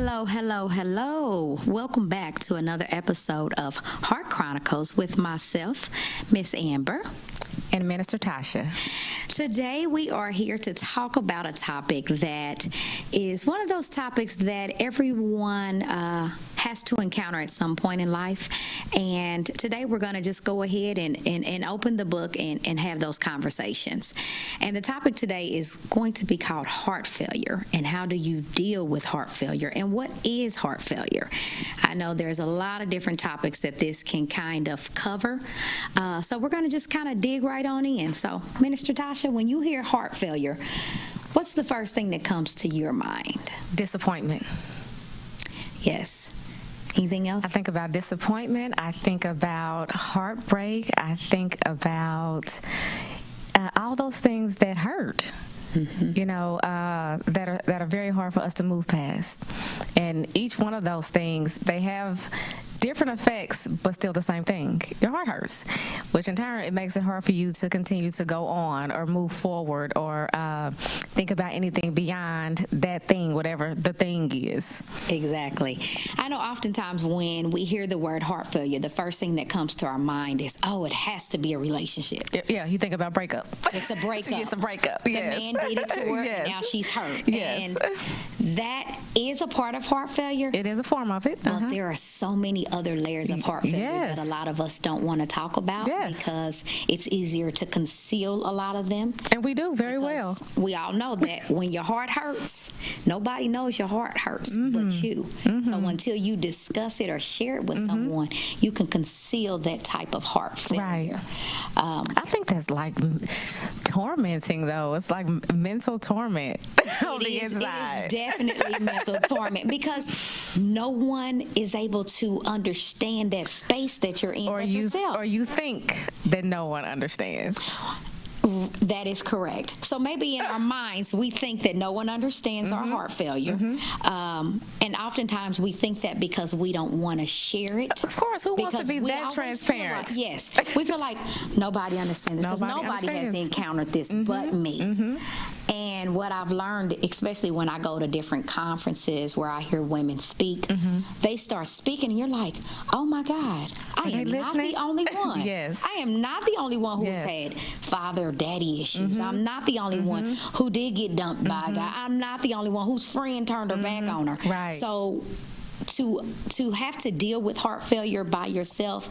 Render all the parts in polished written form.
Hello, hello, hello. Welcome back to another episode of Heart Chronicles with myself, Miss Amber. And Minister Tasha. Today we are here to talk about a topic that is one of those topics that everyone has to encounter at some point in life. And today we're going to just go ahead and open the book and have those conversations. And the topic today is going to be called heart failure, and how do you deal with heart failure, and what is heart failure? I know there's a lot of different topics that this can kind of cover. So we're going to just kind of dig right on in. So, Minister Tasha, when you hear heart failure, what's the first thing that comes to your mind? Disappointment. Yes. Anything else? I think about disappointment. I think about heartbreak. I think about all those things that hurt. Mm-hmm. That are very hard for us to move past. And each one of those things, they have different effects, but still the same thing. Your heart hurts, which in turn, it makes it hard for you to continue to go on or move forward or think about anything beyond that thing, whatever the thing is. Exactly. I know oftentimes when we hear the word heart failure, the first thing that comes to our mind is, oh, it has to be a relationship. Yeah, you think about breakup. It's a breakup. It's a breakup. The man did it to her, yes. and now she's hurt. Yes. And that is a part of heart failure. It is a form of it. But there are so many other layers of heart failure Yes. that a lot of us don't want to talk about because it's easier to conceal a lot of them. And we do very well. We all know that when your heart hurts, nobody knows your heart hurts but you. So until you discuss it or share it with someone, you can conceal that type of heart failure. Right. I think that's like tormenting, though. It's like mental torment on the inside. It is definitely mental torment because no one is able to understand that space that you're in but yourself. Or you think that no one understands. That is correct. So maybe in our minds, we think that no one understands our heart failure. And oftentimes we think that because we don't want to share it. Of course, who wants to be that transparent? Yes. We feel like nobody understands this because nobody has encountered this but me. And what I've learned, especially when I go to different conferences where I hear women speak, they start speaking and you're like, oh my God, I am not the only one. Yes. I am not the only one who's had father or daddy issues. I'm not the only one who did get dumped by a guy. I'm not the only one whose friend turned her back on her. Right. So to have to deal with heart failure by yourself,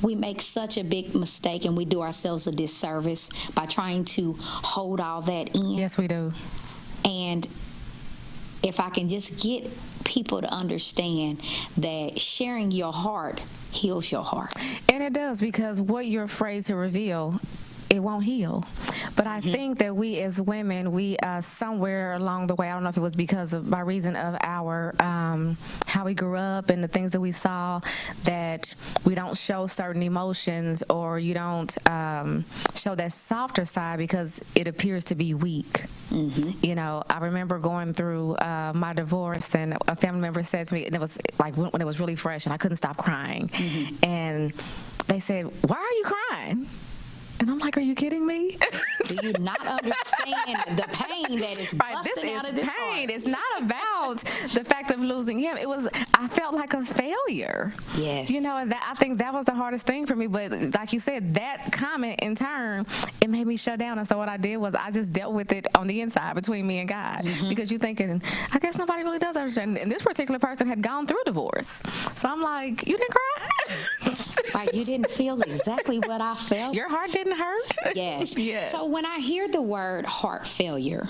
we make such a big mistake and we do ourselves a disservice by trying to hold all that in. Yes, we do. And if I can just get people to understand that sharing your heart heals your heart. And it does, because what you're afraid to reveal, it won't heal. But I think that we as women, we somewhere along the way, I don't know if it was by reason of our how we grew up and the things that we saw, that we don't show certain emotions, or you don't show that softer side because it appears to be weak. You know, I remember going through my divorce, and a family member said to me, and it was like when it was really fresh, and I couldn't stop crying. And they said, "Why are you crying?" And I'm like, are you kidding me? Do you not understand the pain that is busting out of this pain. heart? It's not about the fact of losing him. I felt like a failure. Yes. You know, and I think that was the hardest thing for me. But like you said, that comment in turn, it made me shut down. And so what I did was I just dealt with it on the inside between me and God. Because you're thinking, I guess nobody really does understand. And this particular person had gone through a divorce. So I'm like, you didn't cry? Right, you didn't feel exactly what I felt. Your heart didn't hurt? Yes. Yes. So when I hear the word heart failure,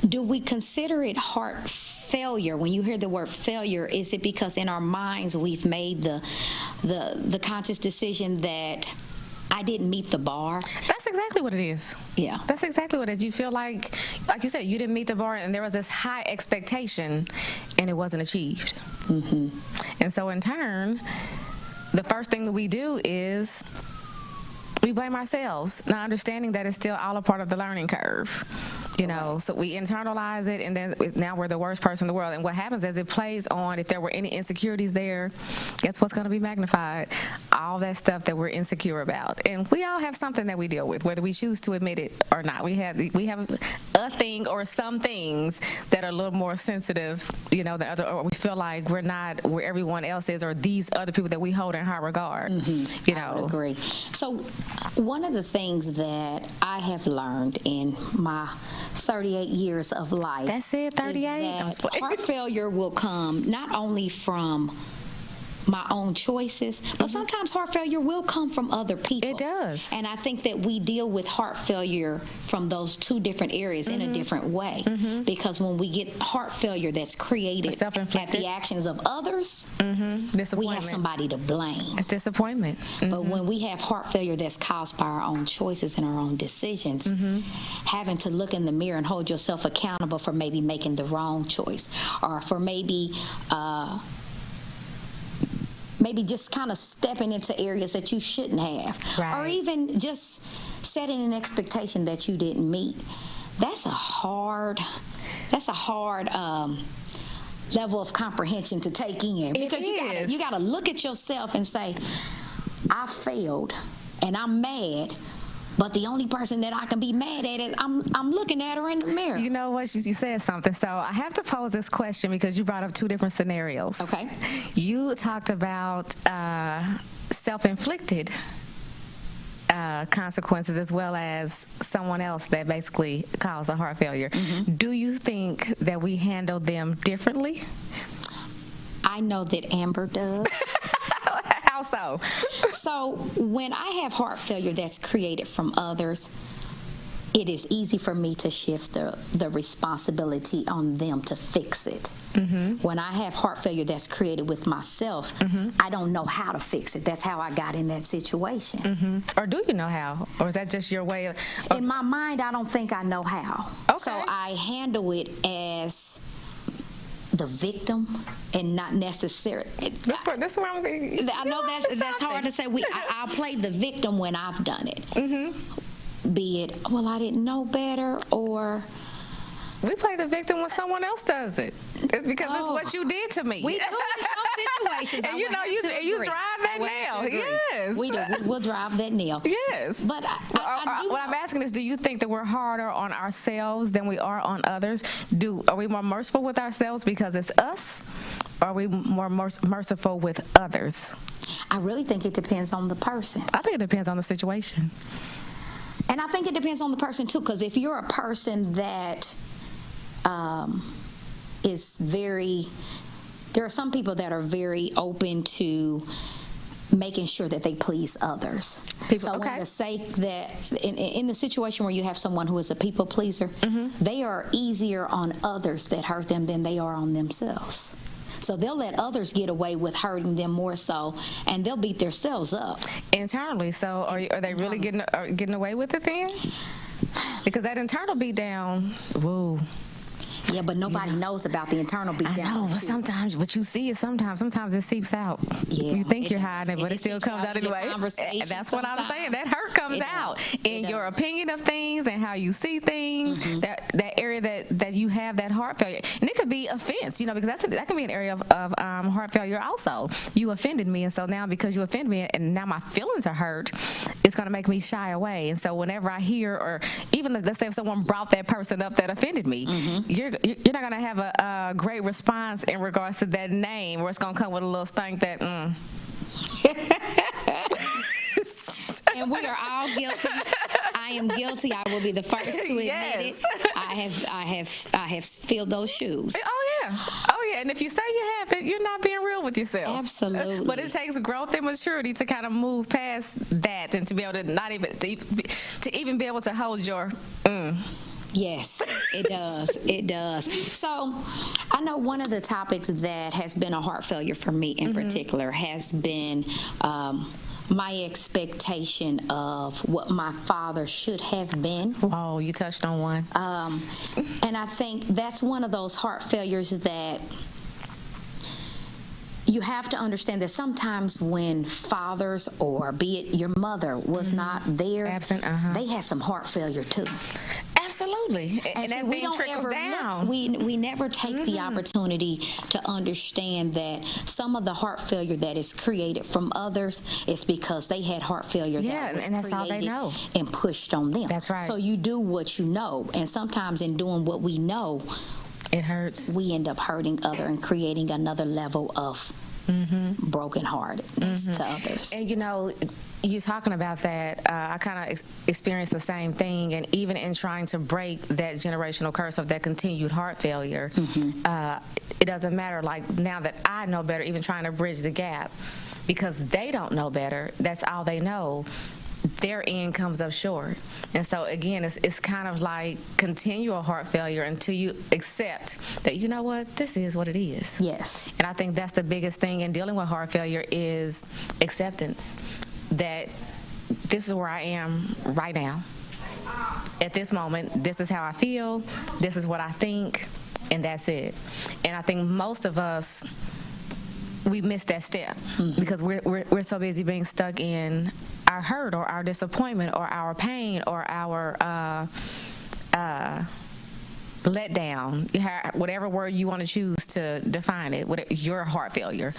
do we consider it heart failure? When you hear the word failure, is it because in our minds we've made the conscious decision that I didn't meet the bar? That's exactly what it is. Yeah. That's exactly what it is. You feel like you said, you didn't meet the bar, and there was this high expectation, and it wasn't achieved. And so in turn, the first thing that we do is we blame ourselves, not understanding that it's still all a part of the learning curve. You know, so we internalize it, and then now we're the worst person in the world. And what happens is it plays on, if there were any insecurities there, guess what's going to be magnified? all that stuff that we're insecure about. And we all have something that we deal with, whether we choose to admit it or not. We have a thing or some things that are a little more sensitive, you know, or we feel like we're not where everyone else is, or these other people that we hold in high regard. You know, I would agree. So one of the things that I have learned in my 38 years of life, that's it, 38. is that heart failure will come not only from my own choices, but sometimes heart failure will come from other people. It does. And I think that we deal with heart failure from those two different areas in a different way. Because when we get heart failure that's created at Self-inflicted. the actions of others, we Disappointment. have somebody to blame. It's disappointment. But when we have heart failure that's caused by our own choices and our own decisions, having to look in the mirror and hold yourself accountable for maybe making the wrong choice, or for maybe just kind of stepping into areas that you shouldn't have, Right. or even just setting an expectation that you didn't meet. That's a hard level of comprehension to take in, because is. you got to look at yourself and say, I failed and I'm mad, but the only person that I can be mad at is I'm looking at her in the mirror. You know what? You said something. So I have to pose this question because you brought up two different scenarios. Okay. You talked about self-inflicted consequences, as well as someone else that basically caused a heart failure. Do you think that we handle them differently? I know that Amber does. How so? So when I have heart failure that's created from others, it is easy for me to shift the responsibility on them to fix it. When I have heart failure that's created with myself, I don't know how to fix it. That's how I got in that situation. Or do you know how? Or is that just your way of... In my mind, I don't think I know how. Okay. So I handle it as the victim and not necessarily. That's where I'm... I know that's hard to say. I'll play the victim when I've done it. Be it, well, I didn't know better, or... We play the victim when someone else does it. It's because it's what you did to me. We do in some situations. And you know, you drive that nail. Yes. We do. We'll drive that nail. Yes. But I do what I'm asking is, do you think that we're harder on ourselves than we are on others? Are we more merciful with ourselves because it's us? Or are we more merciful with others? I really think it depends on the person. I think it depends on the situation. And I think it depends on the person, too, because if you're a person that is very... There are some people that are very open to making sure that they please others. So okay. in the sake that, in the situation where you have someone who is a people pleaser, they are easier on others that hurt them than they are on themselves. So they'll let others get away with hurting them more so, and they'll beat themselves up. Internally, so are they really getting away with it then? Because that internal beat down, whoa. Yeah, but nobody knows about the internal beat I down. know, but sometimes what you see is sometimes it seeps out. Yeah, You think you're does. hiding it, but And it still seeps comes out out in your anyway. conversation That's what I'm sometimes. saying. That hurt comes It out does. in It your does. opinion of things and how you see things. That area that you have that heart failure, and it could be offense, because that can be an area of heart failure also. You offended me, and so now because you offended me, and now my feelings are hurt, it's going to make me shy away. And so whenever I hear, or even let's say if someone brought that person up that offended me, you're not going to have a great response in regards to that name, or it's going to come with a little stank that And we are all guilty. I am guilty. I will be the first to admit Yes. it. I have filled those shoes. oh yeah, and if you say you haven't, you're not being real with yourself. Absolutely. But it takes growth and maturity to kind of move past that, and to be able to not even to even be able to hold your Yes, it does. It does. So I know one of the topics that has been a heart failure for me in particular has been my expectation of what my father should have been. Oh, you touched on one. And I think that's one of those heart failures that you have to understand, that sometimes when fathers, or be it your mother, was not there, Absent, they had some heart failure too. Absolutely. Absolutely. And that we thing don't trickles ever down. we never take the opportunity to understand that some of the heart failure that is created from others is because they had heart failure Yeah, that was and that's all they created know. and pushed on them. That's right. So you do what you know, and sometimes in doing what we know, It hurts. we end up hurting other and creating another level of brokenheartedness to others. And you talking about that, I kind of experienced the same thing. And even in trying to break that generational curse of that continued heart failure, it doesn't matter. Like now that I know better, even trying to bridge the gap, because they don't know better. That's all they know. Their end comes up short. And so again, it's kind of like continual heart failure until you accept that, you know what, this is what it is. Yes. And I think that's the biggest thing in dealing with heart failure is acceptance, that this is where I am right now. At this moment, this is how I feel, this is what I think, and that's it. And I think most of us, we miss that step because we're so busy being stuck in our hurt or our disappointment or our pain or our letdown, whatever word you want to choose to define it, your heart failure.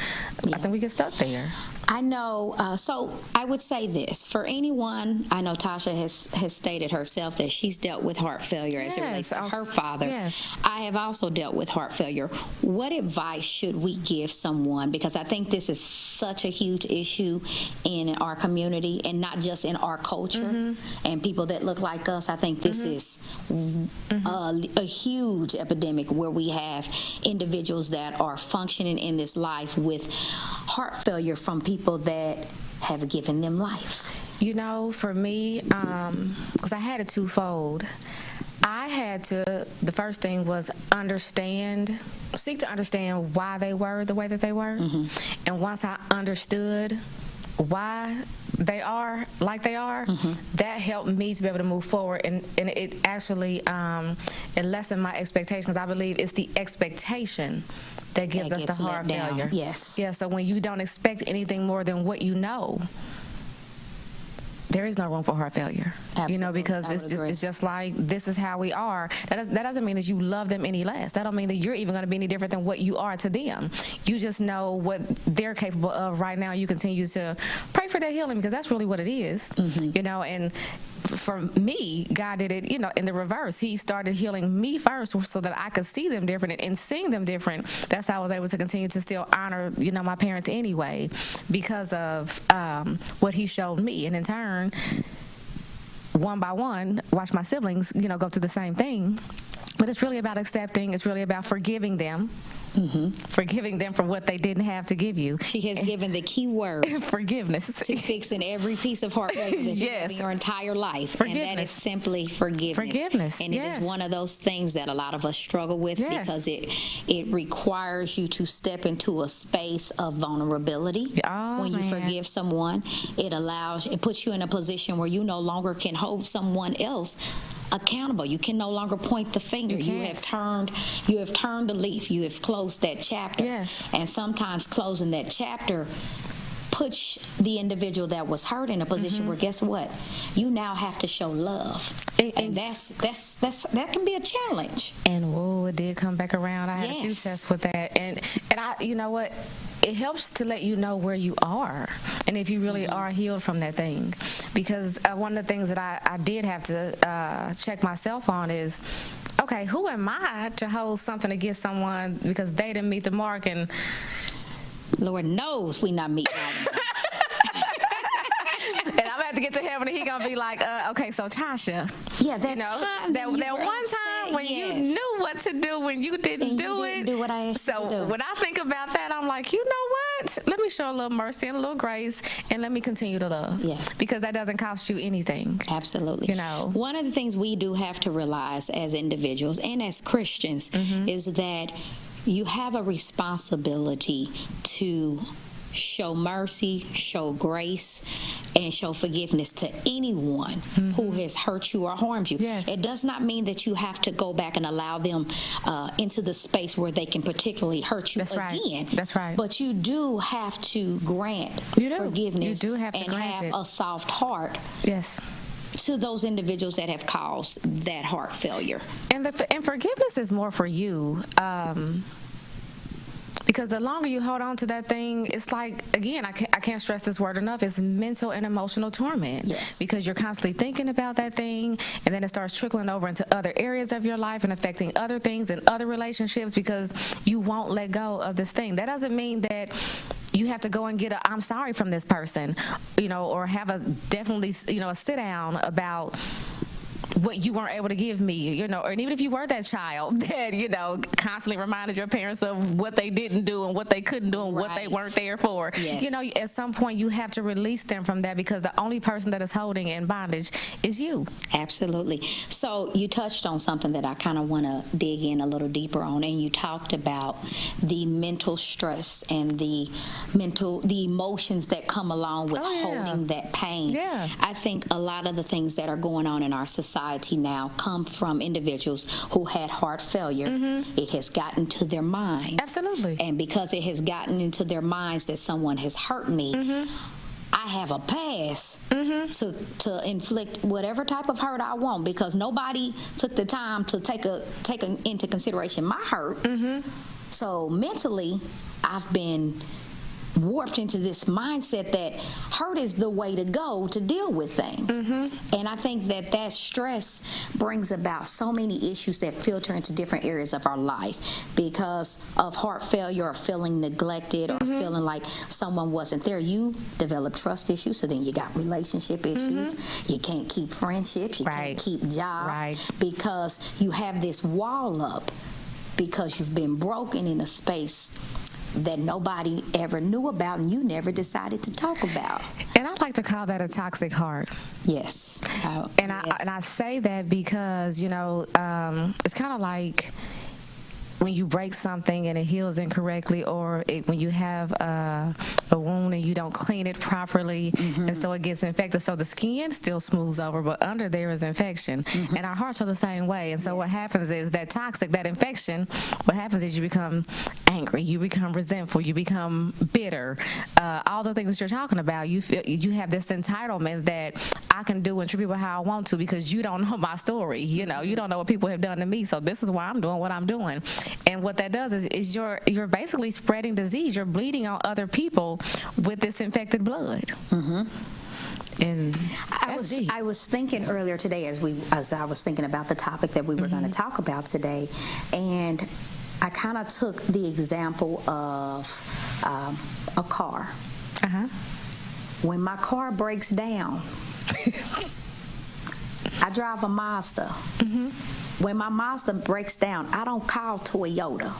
I think we get stuck there. I know, so I would say this, for anyone, I know Tasha has stated herself that she's dealt with heart failure as it relates to her father. Yes. I have also dealt with heart failure. What advice should we give someone? Because I think this is such a huge issue in our community and not just in our culture and people that look like us. I think this is a huge epidemic where we have individuals that are functioning in this life with heart failure from people that have given them life. For me, because I had it twofold. I had to, the first thing was seek to understand why they were the way that they were. And once I understood why they are like they are, that helped me to be able to move forward, and it actually it lessened my expectations, because I believe it's the expectation that gives us the heart failure. Yes. Yeah, so when you don't expect anything more than what you know, there is no room for heart failure. Absolutely. Because it's just like, this is how we are. That doesn't mean that you love them any less. That don't mean that you're even going to be any different than what you are to them. You just know what they're capable of right now. You continue to pray for their healing, because that's really what it is. And for me, God did it, in the reverse. He started healing me first so that I could see them different, and seeing them different, that's how I was able to continue to still honor, my parents anyway, because of what he showed me. And in turn, one by one, watch my siblings, go through the same thing. But it's really about accepting. It's really about forgiving them. Forgiving them for what they didn't have to give you. She has given the key word forgiveness to fixing every piece of heart failure that you have in your entire life, and that is simply forgiveness. And it is one of those things that a lot of us struggle with, because it requires you to step into a space of vulnerability. When you forgive someone, it puts you in a position where you no longer can hold someone else accountable. You can no longer point the finger. You have turned the leaf. You have closed that chapter. And sometimes closing that chapter puts the individual that was hurt in a position where, guess what? You now have to show love. And that can be a challenge. And it did come back around. I had a few tests with that. And I, you know what? It helps to let you know where you are and if you really are healed from that thing. Because one of the things that I did have to check myself on is, okay, who am I to hold something against someone because they didn't meet the mark? And Lord knows we not meeting all the marks. And I'm gonna have to get to heaven, and he gonna be like, okay, so Tasha, that one time when you knew what to do when you didn't do it. Do what I asked you to do. When I think about that, I'm like, you know what? Let me show a little mercy and a little grace, and let me continue to love. Yes. Because that doesn't cost you anything. Absolutely. One of the things we do have to realize as individuals and as Christians is that you have a responsibility to show mercy, show grace, and show forgiveness to anyone who has hurt you or harmed you. It does not mean that you have to go back and allow them into the space where they can particularly hurt you again. That's right. But you do have to grant forgiveness. You do have to and grant have it. a soft heart. Yes. to those individuals that have caused that heart failure. And forgiveness is more for you. Because the longer you hold on to that thing, it's like, again, I can't stress this word enough, it's mental and emotional torment. Yes. Because you're constantly thinking about that thing, and then it starts trickling over into other areas of your life and affecting other things and other relationships because you won't let go of this thing. That doesn't mean that you have to go and get a I'm sorry from this person, or have a definitely, a sit down about what you weren't able to give me, or even if you were that child that, constantly reminded your parents of what they didn't do and what they couldn't do and what they weren't there for. Yes. At some point you have to release them from that because the only person that is holding in bondage is you. Absolutely. So you touched on something that I kind of want to dig in a little deeper on, and you talked about the mental stress and the emotions that come along with holding that pain. Yeah. I think a lot of the things that are going on in our society now come from individuals who had heart failure. It has gotten to their minds. Absolutely. And because it has gotten into their minds that someone has hurt me, I have a pass to inflict whatever type of hurt I want because nobody took the time to take into consideration my hurt. So mentally, I've been warped into this mindset that hurt is the way to go to deal with things. And I think that stress brings about so many issues that filter into different areas of our life because of heart failure or feeling neglected or feeling like someone wasn't there. You develop trust issues, so then you got relationship issues. You can't keep friendships. You can't keep jobs because you have this wall up because you've been broken in a space that nobody ever knew about and you never decided to talk about. And I like to call that a toxic heart. Yes. And I say that because, it's kind of like when you break something and it heals incorrectly, or when you have a wound and you don't clean it properly, and so it gets infected. So the skin still smooths over, but under there is infection. And our hearts are the same way. And so what happens is that infection, what happens is you become angry, you become resentful, you become bitter. All the things that you're talking about, you have this entitlement that I can do and treat people how I want to because you don't know my story. You don't know what people have done to me. So this is why I'm doing what I'm doing. And what that does is you're basically spreading disease. You're bleeding on other people with this infected blood. And I was thinking earlier today as I was thinking about the topic that we were going to talk about today, and I kind of took the example of a car. When my car breaks down, I drive a Mazda. When my Mazda breaks down, I don't call Toyota.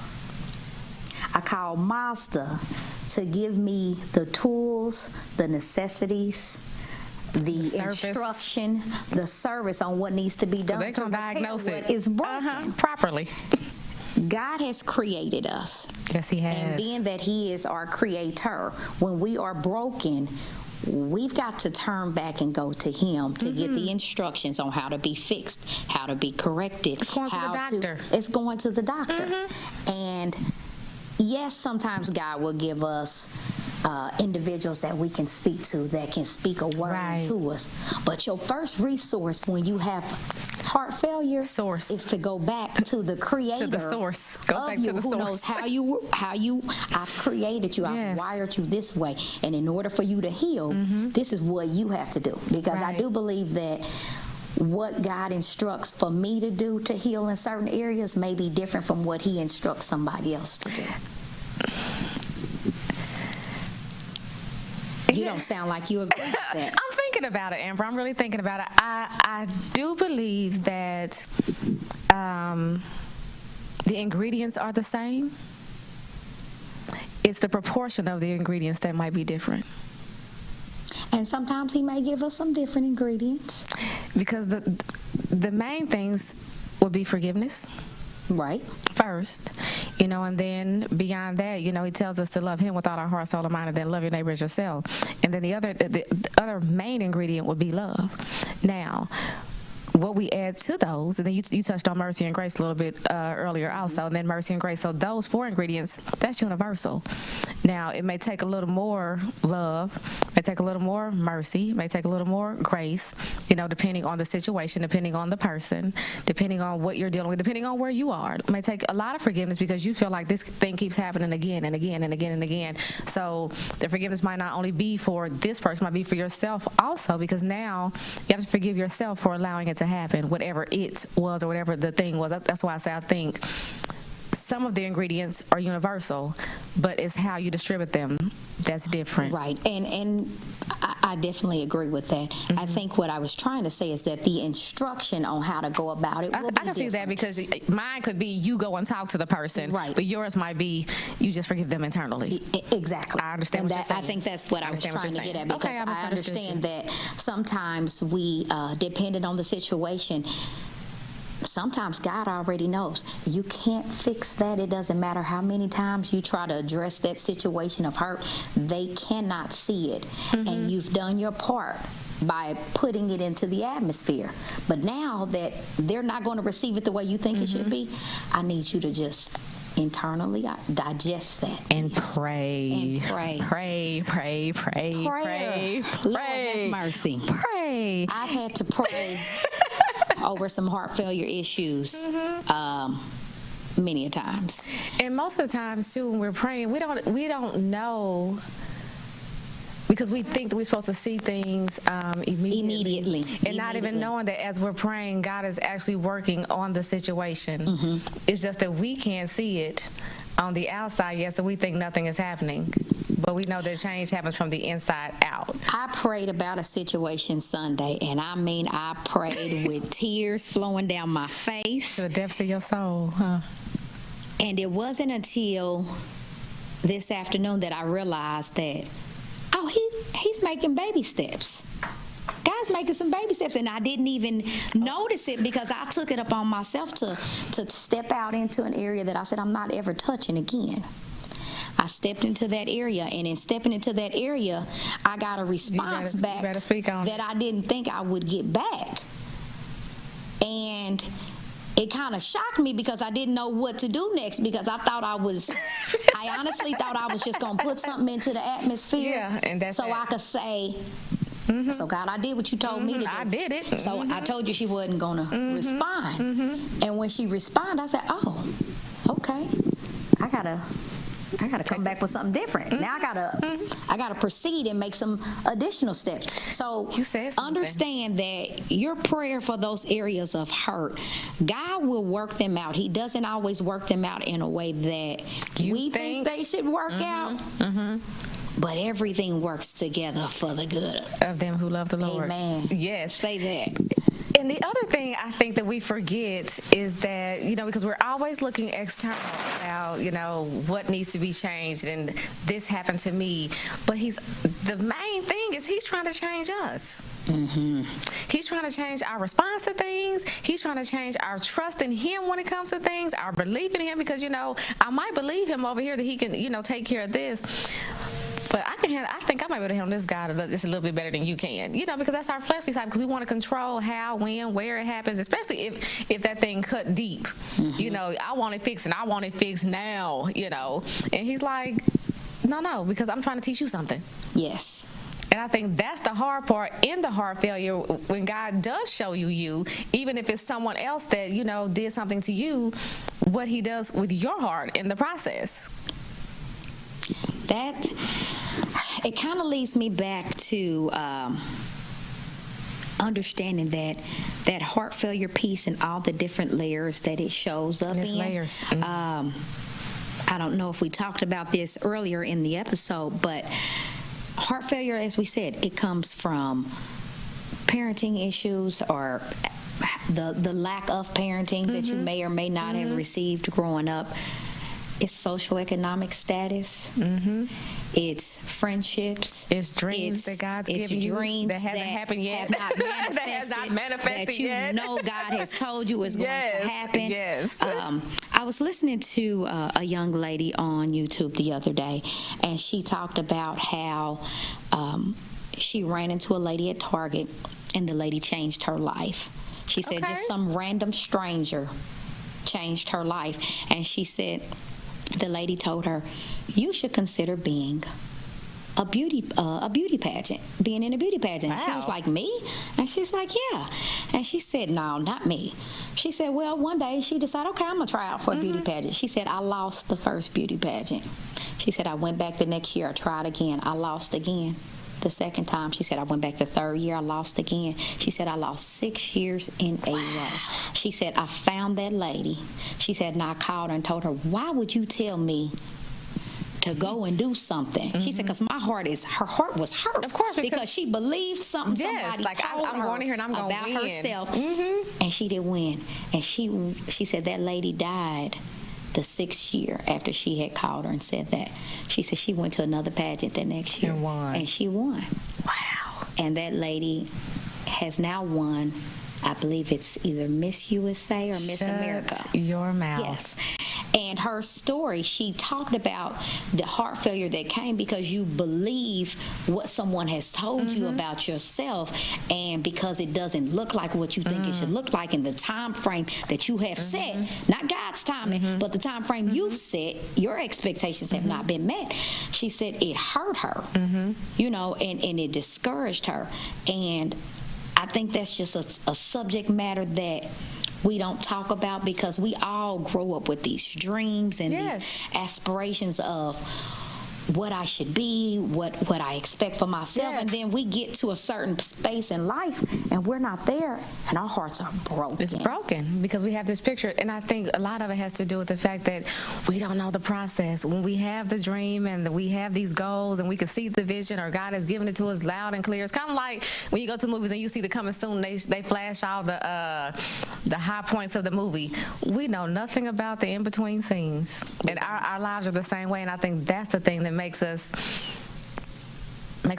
I call Mazda to give me the tools, the necessities, the instruction, the service on what needs to be done. They're going to diagnose it. What is broken properly. God has created us. Yes, He has. And being that He is our creator, when we are broken, we've got to turn back and go to Him to get the instructions on how to be fixed, how to be corrected. It's going to the doctor. It's going to the doctor. And yes, sometimes God will give us individuals that we can speak to that can speak a word to us. But your first resource when you have heart failure is to go back to the creator, to the source. Go back to the who source. knows I've created you, I've wired you this way, and in order for you to heal, this is what you have to do. Because I do believe that what God instructs for me to do to heal in certain areas may be different from what He instructs somebody else to do. You don't sound like you agree with that. I'm thinking about it, Amber. I'm really thinking about it. I do believe that the ingredients are the same. It's the proportion of the ingredients that might be different. And sometimes He may give us some different ingredients. Because the main things would be forgiveness. Right. First, and then beyond that, He tells us to love Him with all our heart, soul, and mind, and then love your neighbor as yourself. And then the other main ingredient would be love. Now, what we add to those, and then you touched on mercy and grace a little bit earlier also, and then mercy and grace. So those 4 ingredients, that's universal. Now, it may take a little more love, may take a little more mercy, may take a little more grace, depending on the situation, depending on the person, depending on what you're dealing with, depending on where you are. It may take a lot of forgiveness because you feel like this thing keeps happening again and again and again and again. So the forgiveness might not only be for this person, might be for yourself also, because now you have to forgive yourself for allowing it to happen, whatever it was or whatever the thing was. That's why I say I think some of the ingredients are universal, but it's how you distribute them that's different. Right, and I definitely agree with that. I think what I was trying to say is that the instruction on how to go about it will I be can see that, different. because mine could be you go and talk to the person, Right. but yours might be you just forgive them internally. Exactly. I understand And what you're saying. I think that's what I was understand what trying to you're get at, saying. because Okay, I I misunderstood understand that sometimes we, depending on the situation, sometimes God already knows. You can't fix that. It doesn't matter how many times you try to address that situation of hurt. They cannot see it. And you've done your part by putting it into the atmosphere. But now that they're not going to receive it the way you think it should be, I need you to just internally digest that. And pray. And pray. Pray, pray, pray, Prayer. pray, Lord pray. have mercy. Pray. I've had to pray over some heart failure issues many a times. And most of the times too, when we're praying, we don't know, because we think that we're supposed to see things immediately. And not even knowing that as we're praying, God is actually working on the situation. It's just that we can't see it on the outside yet, so we think nothing is happening. But we know that change happens from the inside out. I prayed about a situation Sunday, and I mean, I prayed with tears flowing down my face. To the depths of your soul, huh? And it wasn't until this afternoon that I realized that, he's making baby steps. God's making some baby steps, and I didn't even notice it because I took it upon myself to step out into an area that I said I'm not ever touching again. I stepped into that area, and in stepping into that area, I got a response back you better speak on that I didn't think I would get back. And it kind of shocked me because I didn't know what to do next, because I honestly thought I was just going to put something into the atmosphere. Yeah, and that's so it. I could say, so God, I did what you told me to do. I did it. So I told you she wasn't going to respond. And when she responded, I said, oh, okay. I gotta come back with something different. Now I gotta proceed and make some additional steps. So You said something. understand that your prayer for those areas of hurt, God will work them out. He doesn't always work them out in a way that we think they should work out. But everything works together for the good. Of them who love the Lord. Amen. Yes. Say that. And the other thing I think that we forget is that, because we're always looking external about, what needs to be changed, and this happened to me. But the main thing is he's trying to change us. He's trying to change our response to things. He's trying to change our trust in him when it comes to things, our belief in him, because, I might believe him over here that he can, take care of this. But I think I might be able to handle this guy just a little bit better than you can, because that's our fleshly side, because we want to control how, when, where it happens, especially if that thing cut deep. I want it fixed, and I want it fixed now, And he's like, no, because I'm trying to teach you something. Yes. And I think that's the hard part in the heart failure, when God does show you, even if it's someone else that, did something to you, what he does with your heart in the process. It kind of leads me back to understanding that heart failure piece and all the different layers that it shows up It's in. layers. I don't know if we talked about this earlier in the episode, but heart failure, as we said, it comes from parenting issues or the lack of parenting that you may or may not have received growing up. It's socioeconomic status. It's friendships. It's dreams that God's given you dreams that hasn't happened yet. have not manifested, That has not manifested that you yet. know God has told you is going to happen. Yes. I was listening to a young lady on YouTube the other day, and she talked about how she ran into a lady at Target, and the lady changed her life. She said Okay. just some random stranger changed her life. And she said, the lady told her, you should consider being a beauty pageant, being in a beauty pageant. She was Wow. like, me? And she's like, yeah. And she said, no, not me. She said, well, one day she decided, okay, I'm gonna try out for a beauty pageant. She said, I lost the first beauty pageant. She said, I went back the next year, I tried again, I lost again. The second time, she said, I went back the third year, I lost again. She said, I lost 6 years in a row. She said, I found that lady. She said, and I called her and told her, why would you tell me to go and do something? She said, because her heart was hurt. Of course, because because- she believed something Yes, somebody like, told I'm her going in here and I'm gonna about win. herself, and she didn't win. And she said that lady died the 6th year after she had called her and said that. She said she went to another pageant the next year And won. and she won. Wow. And that lady has now won, I believe it's either Miss USA or Miss America. Shut your mouth. Yes. And her story, she talked about the heart failure that came because you believe what someone has told you about yourself, and because it doesn't look like what you think it should look like in the time frame that you have set, not God's timing, but the time frame you've set, your expectations have not been met. She said it hurt her, you know, and it discouraged her. And I think that's just a subject matter that we don't talk about, because we all grow up with these dreams and Yes. these aspirations of what I should be, what I expect for myself, Yes. and then we get to a certain space in life and we're not there, and our hearts are broken. It's broken because we have this picture, and I think a lot of it has to do with the fact that we don't know the process. When we have the dream and we have these goals and we can see the vision, or God has given it to us loud and clear. It's kind of like when you go to movies and you see the coming soon, they flash all the high points of the movie. We know nothing about the in-between scenes, and our lives are the same way, and I think that's the thing that makes us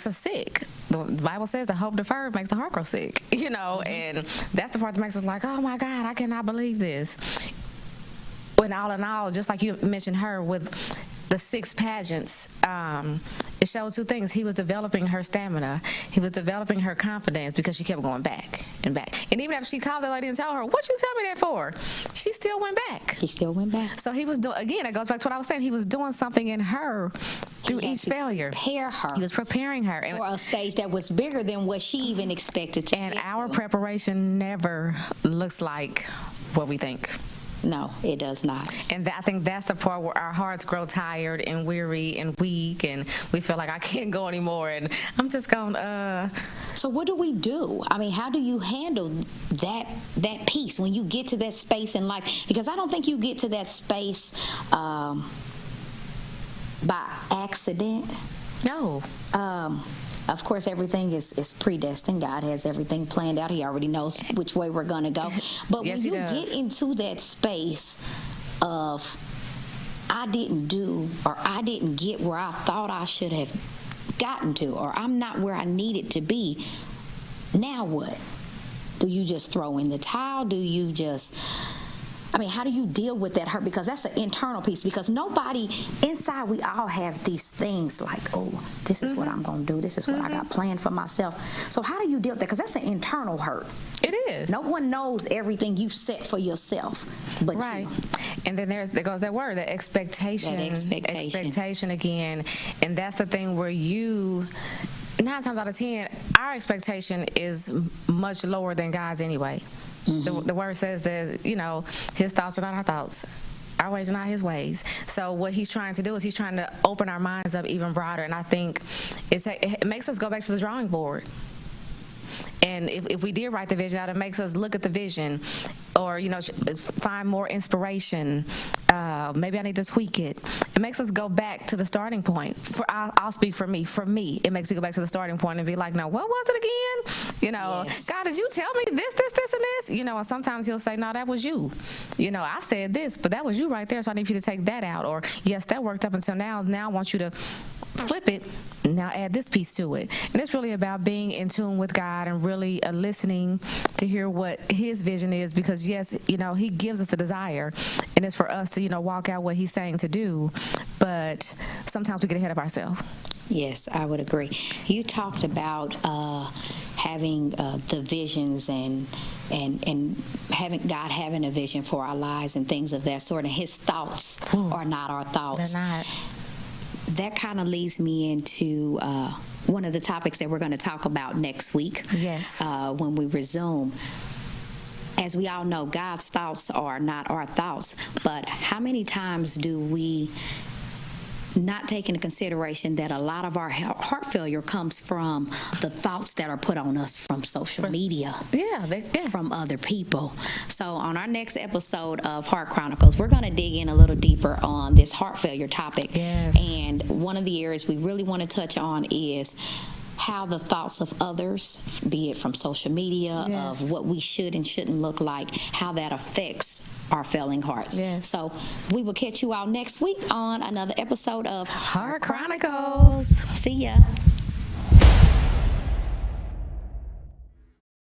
sick. The Bible says the hope deferred makes the heart grow sick, you know, and that's the part that makes us like, oh my God, I cannot believe this. When all in all, just like you mentioned her with the 6 pageants, it showed 2 things. He was developing her stamina. He was developing her confidence because she kept going back and back. And even after she called that lady and told her, what you tell me that for? She still went back. He still went back. So he was doing, again, it goes back to what I was saying. He was doing something in her through He had each to failure. prepare her He was preparing her. for a stage that was bigger than what she even expected to And get our to. preparation never looks like what we think. No, it does not. And I think that's the part where our hearts grow tired and weary and weak, and we feel like I can't go anymore, and I'm just going, So what do we do? I mean, how do you handle that piece when you get to that space in life? Because I don't think you get to that space by accident. no. Of course, everything is predestined. God has everything planned out. He already knows which way we're going to go. But Yes, when he you does. get into that space of, I didn't do, or I didn't get where I thought I should have gotten to, or I'm not where I needed to be, now what? Do you just throw in the towel? Do you just... I mean, how do you deal with that hurt? Because that's an internal piece. Because nobody, inside, we all have these things like, oh, this is what I'm going to do. This is what I got planned for myself. So how do you deal with that? Because that's an internal hurt. It is. No one knows everything you set for yourself but Right. you. And then there goes that word, that expectation. That expectation. Expectation again. And that's the thing where 9 times out of 10, our expectation is much lower than God's anyway. The word says that, you know, his thoughts are not our thoughts. Our ways are not his ways. So what he's trying to do is he's trying to open our minds up even broader. And I think it makes us go back to the drawing board. And if we did write the vision out, it makes us look at the vision, or, you know, find more inspiration. Maybe I need to tweak it. It makes us go back to the starting point. I'll speak for me. For me, it makes me go back to the starting point and be like, now, what was it again? You know, Yes. God, did you tell me this, and this? You know, and sometimes he'll say, no, that was you. You know, I said this, but that was you right there, so I need you to take that out. Or, yes, that worked up until now. Now I want you to flip it. Now add this piece to it. And it's really about being in tune with God and really listening to hear what his vision is, because yes, you know, he gives us the desire, and it's for us to, you know, walk out what he's saying to do, but sometimes we get ahead of ourselves. Yes, I would agree. You talked about having the visions and and having a vision for our lives and things of that sort, and His thoughts are not our thoughts. They're not. That kind of leads me into one of the topics that we're going to talk about next week. Yes. When we resume. As we all know, God's thoughts are not our thoughts, but how many times do we not take into consideration that a lot of our heart failure comes from the thoughts that are put on us from social media, Yes. from other people? So on our next episode of Heart Chronicles, we're going to dig in a little deeper on this heart failure topic. Yes. And one of the areas we really want to touch on is how the thoughts of others, be it from social media, Yes. of what we should and shouldn't look like, how that affects our failing hearts. Yes. So we will catch you all next week on another episode of Heart Chronicles. See ya.